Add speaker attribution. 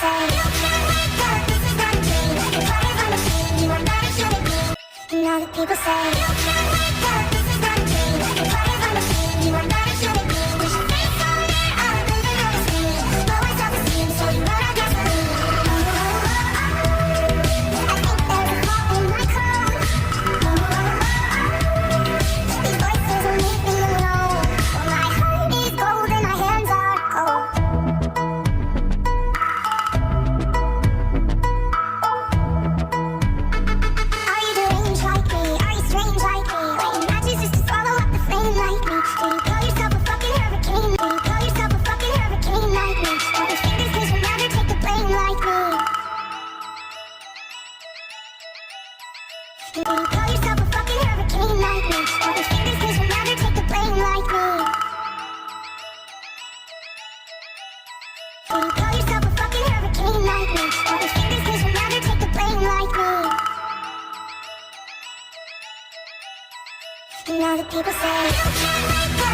Speaker 1: say you can't wake up, this is not a dream. Your body's on a machine, you are not a human being. And all the people say you can't wake up, this is not a dream. Your body's on a machine, you are not a human being. Push your face on it, I'm living on the screen. Lower self-esteem, so you run out gasoline. I think there's a flaw in my code. These voices will leave me alone. Well, my heart is gold and my hands are cold. Are you deranged like me? Are you strange like me? Lighting matches just to swallow up the flame like me. Do you call yourself a fucking hurricane? Do you call yourself a fucking hurricane like me? Point your fingers 'cause you'll never take the blame like me. Do you call yourself a fucking hurricane like me? Point your fingers 'cause you'll never take the blame like me. Do you call yourself a fucking hurricane like me? Point your fingers 'cause you'll never take the blame like me. And all the people say you can't wake up.